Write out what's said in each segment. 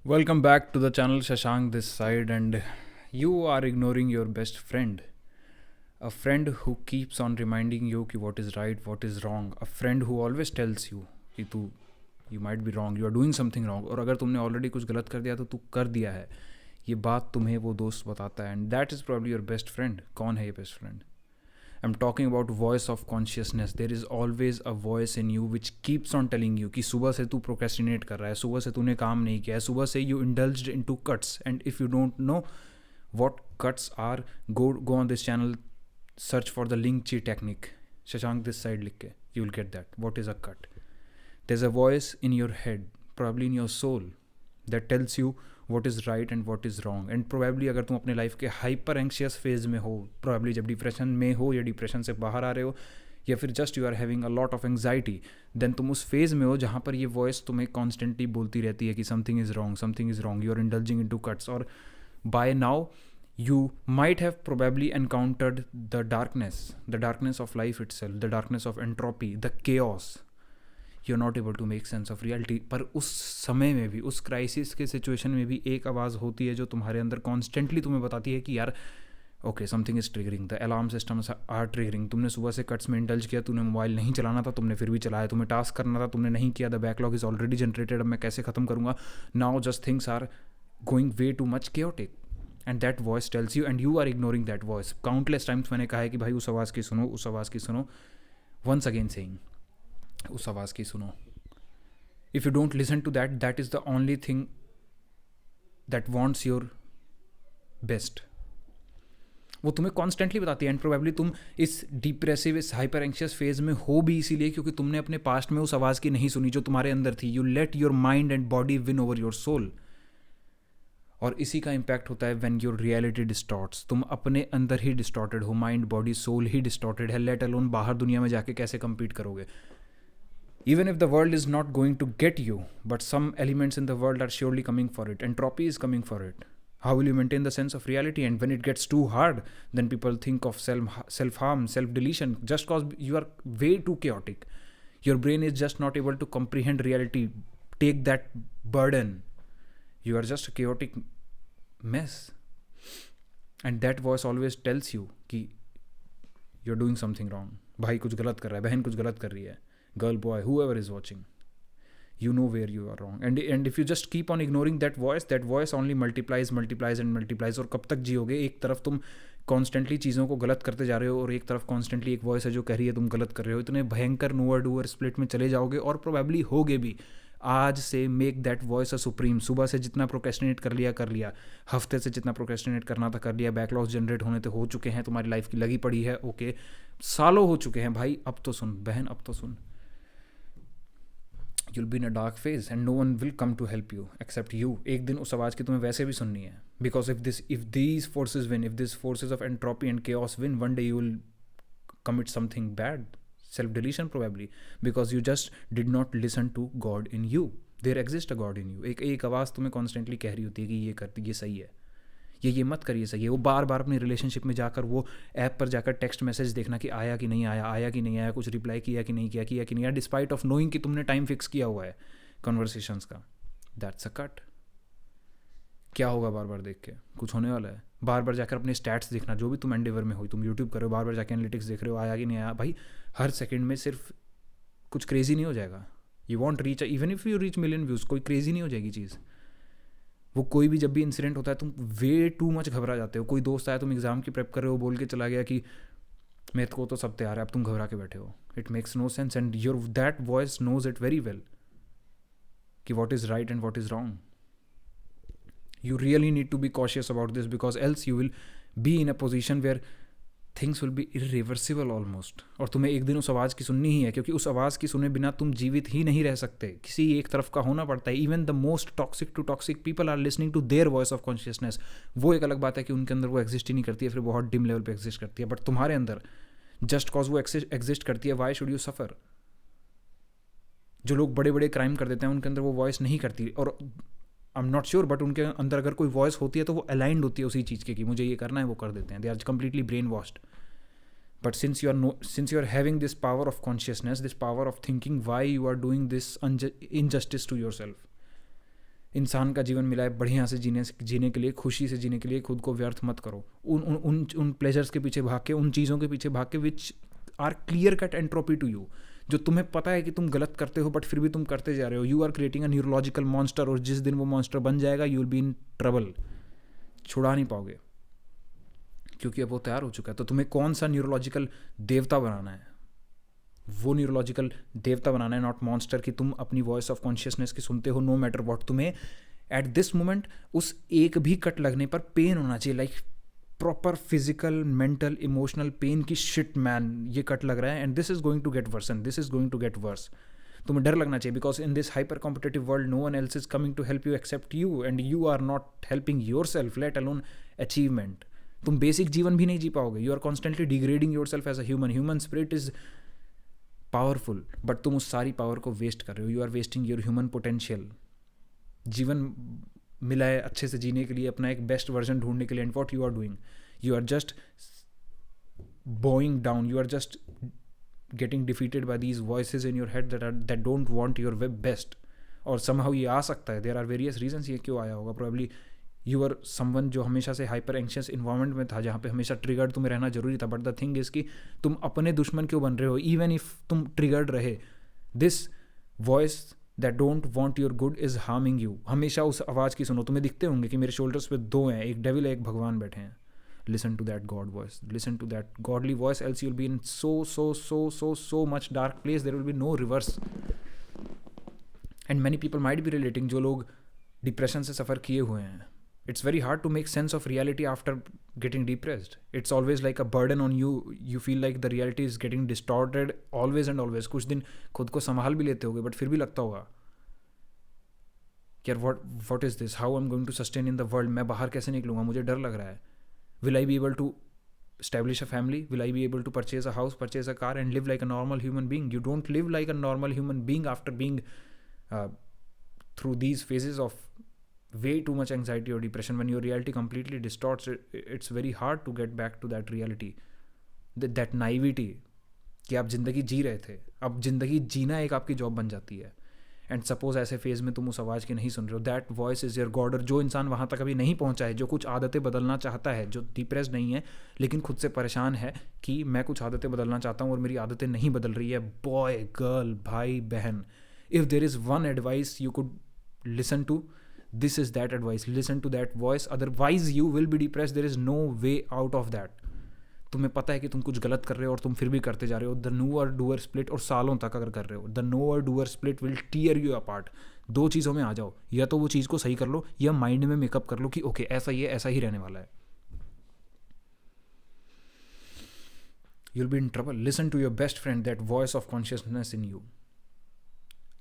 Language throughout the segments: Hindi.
Welcome back to the channel. Shashank this side, and you are ignoring your best friend. A friend who keeps on reminding you कि what is right, what is wrong. A friend who always tells you कि तू you might be wrong, you are doing something wrong. और अगर तुमने ऑलरेडी कुछ गलत कर दिया तो तू कर दिया है. ये बात तुम्हें वो दोस्त बताता है, and that is probably your best friend. कौन है ये best friend? I'm talking about voice of consciousness. There is always a voice in you which keeps on telling you कि सुबह से तू procrastinate कर रहा है, सुबह से तूने काम नहीं किया है, सुबह से you indulged into cuts, and if you don't know what cuts are, go on this channel, search for the Ling Chi technique. Shashank this side लिख के you will get that. What is a cut? There's a voice in your head, probably in your soul, that tells you what is right and what is wrong. And probably अगर तुम अपने लाइफ के हाइपर एंक्शियस फेज में हो, probably जब डिप्रेशन में हो या डिप्रेशन से बाहर आ रहे हो, या फिर just you are having a lot of anxiety, then तुम उस फेज में हो जहाँ पर ये वॉइस तुम्हें कॉन्स्टेंटली बोलती रहती है कि something is wrong, something is wrong, you are indulging into cuts. और by now you might have probably encountered the darkness of life itself, the darkness of entropy, the chaos. You're not able to make sense of reality. पर उस समय में भी, उस क्राइसिस के सिचुएशन में भी एक आवाज़ होती है जो तुम्हारे अंदर कॉन्स्टेंटली तुम्हें बताती है कि यार okay something is triggering, the alarm systems are triggering. तुमने सुबह से कट्स में इंडल्ज किया, तूने मोबाइल नहीं चलाना था, तुमने फिर भी चलाया. तुम्हें टास्क करना था, तुमने नहीं किया. The backlog is already generated, अब मैं कैसे ख़त्म करूँगा. Now just things are going way too much chaotic. And that voice tells you, and you are ignoring that voice. Countless times मैंने कहा है कि भाई उस आवाज़ की सुनो, उस आवाज़ की सुनो. वंस अगेन सेइंग, उस आवाज़ की सुनो. If you don't listen to that, that is the only thing that wants your best. वो तुम्हें कॉन्स्टेंटली बताती है. एंड प्रोबेबली तुम इस डिप्रेसिव, इस हाइपर एंक्शियस फेज में हो भी इसीलिए क्योंकि तुमने अपने पास्ट में उस आवाज़ की नहीं सुनी जो तुम्हारे अंदर थी. You let your mind and body win over your soul. और इसी का इम्पैक्ट होता है व्हेन योर रियलिटी डिस्टॉर्ट्स. तुम अपने अंदर ही डिस्टॉर्टेड हो, माइंड बॉडी सोल ही डिस्टॉर्टेड है. लेट अलोन बाहर दुनिया में जाके कैसे compete करोगे. Even if the world is not going to get you, but some elements in the world are surely coming for it. Entropy is coming for it. How will you maintain the sense of reality? And when it gets too hard, then people think of self harm, self deletion, just because you are way too chaotic. Your brain is just not able to comprehend reality, take that burden. You are just a chaotic mess. And that voice always tells you कि you're doing something wrong. भाई कुछ गलत कर रहा है, बहन कुछ गलत कर रही है. Girl, boy, whoever is watching, you know where you are wrong. And if you just keep on ignoring that voice only multiplies and multiplies. और कब तक जियोगे. एक तरफ तुम कॉन्स्टेंटली चीज़ों को गलत करते जा रहे हो और एक तरफ कॉन्स्टेंटली एक वॉइस है जो कह रही है तुम गलत कर रहे हो. इतने भयंकर नोअर डूअर स्प्लिट में चले जाओगे और प्रोबेबली होगे भी. आज से make that voice a supreme. सुबह से जितना प्रोक्रेस्टिनेट कर लिया, हफ्ते से जितना प्रोक्रेस्टिनेट करना था कर लिया, बैकलॉग्स जनरेट होने तो हो चुके हैं, तुम्हारी लाइफ की लगी पड़ी है, ओके, सालों हो चुके हैं. भाई अब तो सुन, बहन अब तो सुन. you'll be in a dark phase and no one will come to help you except you. एक दिन उस आवाज़ की तुम्हें वैसे भी सुननी है. Because if these forces win, if these forces of entropy and chaos win, one day you will commit something bad, self-deletion probably, because you just did not listen to God in you. There exists a God in you. एक आवाज़ तुम्हें constantly कह रही होती है कि ये कर, ये सही है, ये मत करिए, सही है. वो बार बार अपनी रिलेशनशिप में जाकर वो ऐप पर जाकर टेक्स्ट मैसेज देखना कि आया कि नहीं आया, आया कि नहीं आया, कुछ रिप्लाई किया कि नहीं किया कि नहीं आया, डिस्पाइट ऑफ नोइंग कि तुमने टाइम फिक्स किया हुआ है कन्वर्सेशंस का. That's a cut. क्या होगा बार बार देख के, कुछ होने वाला है. बार बार जाकर अपने स्टैट्स देखना, जो भी तुम एंडेवर में हो, तुम यूट्यूब कर रहे हो, बार बार जाकर एनालिटिक्स देख रहे हो, आया कि नहीं आया. भाई हर सेकेंड में सिर्फ कुछ क्रेजी नहीं हो जाएगा. You want reach, even if you reach million views, कोई क्रेजी नहीं हो जाएगी चीज़. वो कोई भी जब भी इंसिडेंट होता है तुम वे टू मच घबरा जाते हो. कोई दोस्त आया, तुम एग्ज़ाम की प्रेप कर रहे हो, बोल के चला गया कि मेरे को तो सब तैयार है, अब तुम घबरा के बैठे हो. It makes no sense. And your that voice knows it very well कि what is right and what is wrong. You really need to be cautious about this, because else you will be in a position where things will be irreversible almost. और तुम्हें एक दिन उस आवाज़ की सुननी ही है, क्योंकि उस आवाज़ की सुने बिना तुम जीवित ही नहीं रह सकते. किसी एक तरफ का होना पड़ता है. Even the most toxic to toxic people are listening to their voice of consciousness. वो एक अलग बात है कि उनके अंदर वो एग्जिस्ट ही नहीं करती है, फिर बहुत डिम लेवल पे एग्जिस्ट करती है. बट तुम्हारे अंदर जस्ट कॉज वो एग्जिस्ट करती है, वाई शुड यू सफ़र. जो लोग बड़े बड़े क्राइम कर देते हैं उनके अंदर वो वॉइस नहीं करती. और I am not sure, but उनके अंदर अगर कोई वॉइस होती है तो वो अलाइंड होती है उसी चीज़ के कि मुझे ये करना है, वो कर देते हैं. They are completely brainwashed. But since you are having this power of consciousness, this power of thinking, why you are doing this injustice to yourself, इंसान का जीवन मिला है बढ़िया से जीने के लिए, खुशी से जीने के लिए। खुद को व्यर्थ मत करो उन प्लेजर्स के पीछे भाग के, उन चीज़ों के पीछे भाग के which are clear cut entropy to you, जो तुम्हें पता है कि तुम गलत करते हो बट फिर भी तुम करते जा रहे हो। You are creating a neurological monster, और जिस दिन वो मॉन्स्टर बन जाएगा you will be in trouble, छुड़ा नहीं पाओगे क्योंकि अब वो तैयार हो चुका है। तो तुम्हें कौन सा न्यूरोलॉजिकल देवता बनाना है, वो न्यूरोलॉजिकल देवता बनाना है, नॉट मॉन्स्टर। कि तुम अपनी वॉइस ऑफ कॉन्शियसनेस की सुनते हो नो मैटर वॉट। तुम्हें एट दिस मोमेंट उस एक भी कट लगने पर पेन होना चाहिए, like proper physical mental emotional pain की शिट मैन ये कट लग रहा है and this is going to get worse and this is going to get worse. तुम्हें डर लगना चाहिए because in this hyper competitive world no one else is coming to help you except you and you are not helping yourself, let alone achievement. तुम बेसिक जीवन भी नहीं जी पाओगे। You are constantly degrading yourself as a human. Human spirit is powerful but तुम उस सारी पावर को वेस्ट कर रहे हो। You are wasting your human potential. जीवन मिला है अच्छे से जीने के लिए, अपना एक बेस्ट वर्जन ढूंढने के लिए, and what you are doing, you are just bowing down, you are just getting defeated by these voices in your head that don't want your web best. और समहाउ ये आ सकता है, देयर आर वेरियस रीजंस ये क्यों आया होगा। प्रोबेबली यू आर समवन जो हमेशा से हाइपर एंशियस इन्वायरमेंट में था, जहाँ पे हमेशा ट्रिगर्ड तुम्हें रहना जरूरी था। बट द थिंग इज कि तुम अपने दुश्मन क्यों बन रहे हो। इवन इफ तुम ट्रिगर्ड रहे, this voice that don't want your good is harming you. हमेशा उस आवाज़ की सुनो। तुम्हें दिखते होंगे कि मेरे शोल्डर्स पे दो हैं, एक डेविल है एक भगवान बैठे हैं। Listen to that god voice, listen to that godly voice, else you will be in so much dark place, there will be no reverse. And many people might be relating, जो लोग डिप्रेशन से सफ़र किए हुए हैं। It's very hard to make sense of reality after getting depressed. It's always like a burden on you. You feel like the reality is getting distorted always and always. कुछ दिन खुद को संभाल भी लेते होगे बट फिर भी लगता होगा यार what is this? How I'm going to sustain in the world? मैं बाहर कैसे निकलूँगा, मुझे डर लग रहा है। Will I be able to establish a family? Will I be able to purchase a house, purchase a car and live like a normal human being? You don't live like a normal human being after being through these phases of way too much anxiety or depression. When your reality completely distorts, it's very hard to get back to that reality, that naivety कि आप ज़िंदगी जी रहे थे। अब ज़िंदगी जीना एक आपकी जॉब बन जाती है। एंड सपोज ऐसे फेज में तुम उस आवाज़ की नहीं सुन रहे हो, that voice is your God. और जो इंसान वहाँ तक अभी नहीं पहुँचा है, जो कुछ आदतें बदलना चाहता है, जो डिप्रेस्ड नहीं है लेकिन खुद से परेशान है कि मैं कुछ आदतें बदलना चाहता हूँ और मेरी आदतें नहीं बदल रही है, बॉय गर्ल भाई बहन, if there is one advice you could listen to, this is that advice. Listen to that voice, otherwise you will be depressed. There is no way out of that. तुम्हें पता है कि तुम कुछ गलत कर रहे हो और तुम फिर भी करते जा रहे हो। द नोअर डूअर स्प्लिट, और सालों तक अगर कर रहे हो, the knower doer split will tear you apart. दो चीज़ों में आ जाओ, या तो वो चीज़ को सही कर लो या माइंड में मेकअप कर लो कि ओके ऐसा ही है, ऐसा ही रहने वाला है। You'll be in trouble. Listen to your best friend, that voice of consciousness in you.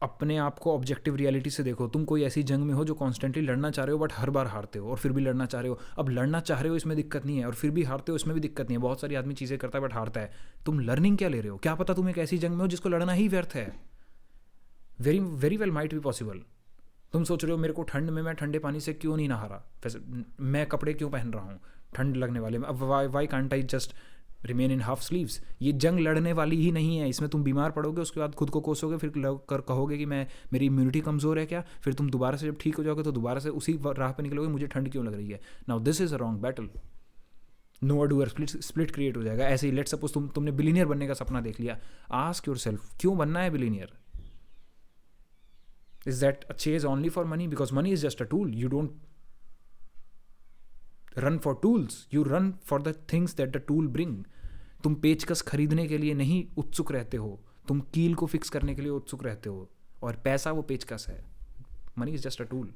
अपने आप को ऑब्जेक्टिव रियलिटी से देखो। तुम कोई ऐसी जंग में हो जो कॉन्स्टेंटली लड़ना चाह रहे हो बट हर बार हारते हो, और फिर भी लड़ना चाह रहे हो। अब लड़ना चाह रहे हो इसमें दिक्कत नहीं है, और फिर भी हारते हो इसमें भी दिक्कत नहीं है। बहुत सारी आदमी चीज़ें करता है बट हारता है। तुम लर्निंग क्या ले रहे हो? क्या पता तुम एक ऐसी जंग में हो जिसको लड़ना ही व्यर्थ है। Very very well might be possible. तुम सोच रहे हो मेरे को ठंड में मैं ठंडे पानी से क्यों नहीं नहा रहा, वैसे मैं कपड़े क्यों पहन रहा हूँ ठंड लगने वाले में, अब why can't I just remain in half sleeves. ये जंग लड़ने वाली ही नहीं है। इसमें तुम बीमार पड़ोगे, उसके बाद खुद को कोसोगे, फिर कहोगे कि मेरी इम्यूनिटी कमज़ोर है क्या, फिर तुम दोबारा से जब ठीक हो जाओगे तो दोबारा से उसी राह पे निकलोगे, मुझे ठंड क्यों लग रही है। Now this is a wrong battle. No doer split create हो जाएगा। ऐसे ही लेट्स सपोज तुमने बिलीनियर बनने का सपना देख लिया। आस्क योरसेल्फ, क्यों बनना है billionaire? Is that a chase only for money? Because money is just a tool. You don't run for tools, you run for the things that the tool bring. तुम पेचकस खरीदने के लिए नहीं उत्सुक रहते हो, तुम कील को फिक्स करने के लिए उत्सुक रहते हो, और पैसा वो पेचकस है। Money is just a tool.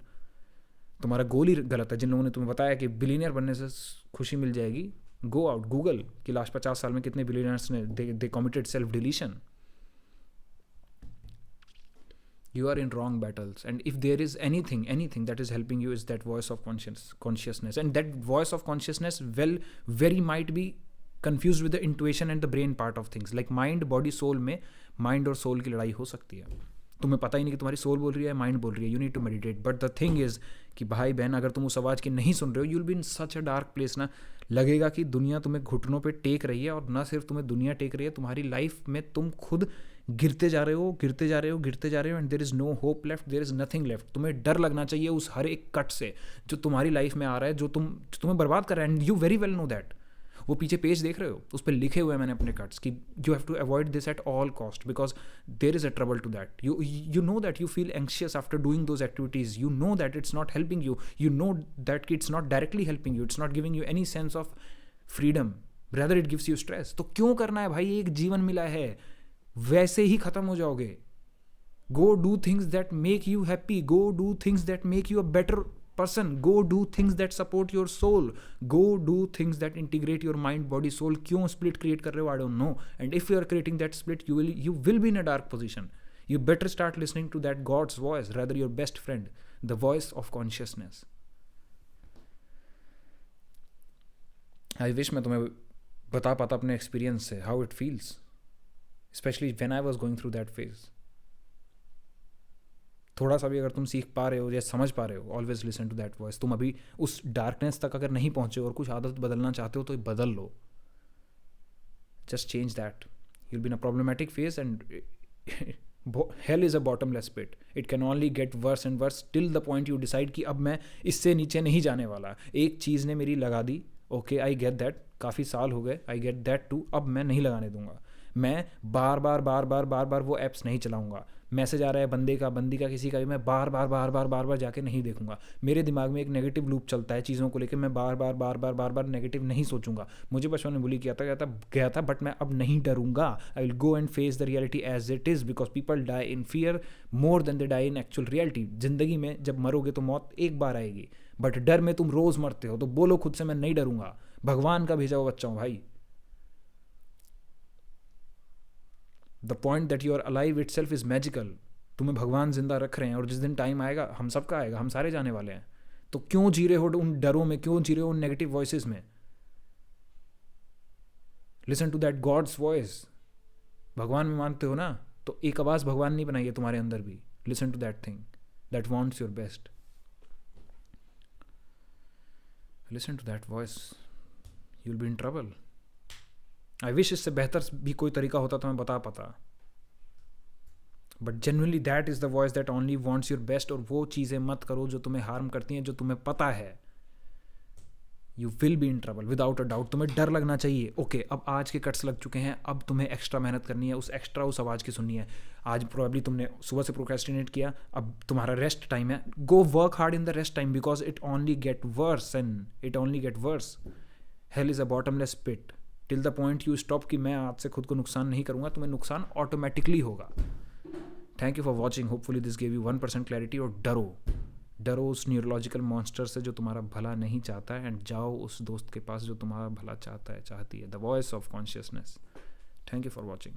तुम्हारा गोल ही गलत है। जिन लोगों ने तुम्हें बताया कि बिलीनियर बनने से खुशी मिल जाएगी, गो आउट गूगल कि लास्ट 50 साल में कितने बिलीनियर्स ने दे committed self deletion. You are in wrong battles, and if there is anything that is helping you is that voice of consciousness, and that voice of consciousness very might be confused with the intuition and the brain part of things, like mind body soul में mind और soul की लड़ाई हो सकती है। तुम्हें पता ही नहीं कि तुम्हारी सोल बोल रही है, माइंड बोल रही है। You need to meditate. But the thing is कि भाई बहन, अगर तुम उस आवाज़ की नहीं सुन रहे हो, you'll be in such a dark place ना। लगेगा कि दुनिया तुम्हें घुटनों पे टेक रही है, और ना सिर्फ तुम्हें दुनिया टेक रही है, तुम्हारी लाइफ में तुम खुद गिरते जा रहे हो, गिरते जा रहे हो, गिरते जा रहे हो, and there is no hope left, there is nothing left. तुम्हें डर लगना चाहिए उस हर एक कट से जो तुम्हारी लाइफ में आ रहा है, जो तुम्हें बर्बाद कर रहा है, and you very well know that. वो पीछे पेज देख रहे हो, उस पर लिखे हुए हैं मैंने अपने कट्स कि you have to avoid this at all cost because there is a trouble to that. You know that you feel anxious after doing those activities. You know that it's not helping you. You know that it's not directly helping you. It's not giving you any sense of freedom, rather it gives you stress. तो क्यों करना है भाई, एक जीवन मिला है, वैसे ही खत्म हो जाओगे. Go do things that make you happy. Go do things that make you a better person. Go do things that support your soul. Go do things that integrate your mind, body, soul. क्यों split create कर रहे हो? I don't know. And if you are creating that split, you will be in a dark position. You better start listening to that God's voice, rather your best friend, the voice of consciousness. I wish मैं तुम्हें बता पाता अपने एक्सपीरियंस से how it feels, specially when I was going through that phase. थोड़ा सा भी अगर तुम सीख पा रहे हो या समझ पा रहे हो, always listen to that voice. तुम अभी उस डार्कनेस तक अगर नहीं पहुंचे और कुछ आदत बदलना चाहते हो तो बदल लो. Just change that. You'll be in a problematic phase and hell is a bottomless pit. It can only get worse and worse till the point you decide कि अब मैं इससे नीचे नहीं जाने वाला. एक चीज़ ने मेरी लगा दी, ओके आई गेट दैट, काफ़ी साल हो गए, आई गेट दैट टू, अब मैं नहीं लगाने दूंगा. मैं बार बार वो ऐप्स नहीं चलाऊंगा. मैसेज आ रहा है बंदी का किसी का भी, मैं बार बार जाके नहीं देखूंगा. मेरे दिमाग में एक नेगेटिव लूप चलता है चीज़ों को लेकर. मैं बार नेगेटिव नहीं सोचूंगा. मुझे बचपन में बुली गया था बट मैं अब नहीं डरूंगा. I will go and face the reality as it is because people die in fear more than they die in actual reality. जिंदगी में जब मरोगे तो मौत एक बार आएगी, बट डर में तुम रोज़ मरते हो. तो बोलो खुद से मैं नहीं डरूंगा. भगवान का भेजा हुआ बच्चा हूँ भाई. The point that you are alive itself is magical. तुम्हें भगवान जिंदा रख रहे हैं और जिस दिन टाइम आएगा हम सबका आएगा, हम सारे जाने वाले हैं. तो क्यों जी रहे हो उन डरों में, क्यों जी रहे हो उन नेगेटिव वॉइसेस में? Listen to that god's voice. भगवान में मानते हो ना, तो एक आवाज़ भगवान नहीं बनाई है तुम्हारे अंदर भी. Listen to that thing that wants your best. Listen to that voice. You will be in trouble. I wish इससे बेहतर भी कोई तरीका होता तो मैं बता पाता, but genuinely that is the voice that only wants your best. और वो चीज़ें मत करो जो तुम्हें हार्म करती हैं, जो तुम्हें पता है. You will be in trouble without a doubt. तुम्हें डर लगना चाहिए. ओके, अब आज के कट्स लग चुके हैं, अब तुम्हें एक्स्ट्रा मेहनत करनी है, उस आवाज़ की सुननी है. आज प्रोबेबली तुमने सुबह से प्रोक्रेस्टिनेट किया, अब तुम्हारा रेस्ट टाइम है. Go work hard in the rest time because it only get worse and it only get worse. Hell is a bottomless pit till the point you stop कि मैं आज से खुद को नुकसान नहीं करूँगा. तुम्हें नुकसान ऑटोमेटिकली होगा. Thank you for watching. Hopefully this gave you 1% clarity. और डरो उस न्यूरोलॉजिकल मॉन्स्टर से जो तुम्हारा भला नहीं चाहता है, एंड जाओ उस दोस्त के पास जो तुम्हारा भला चाहती है. The voice of consciousness. Thank you for watching.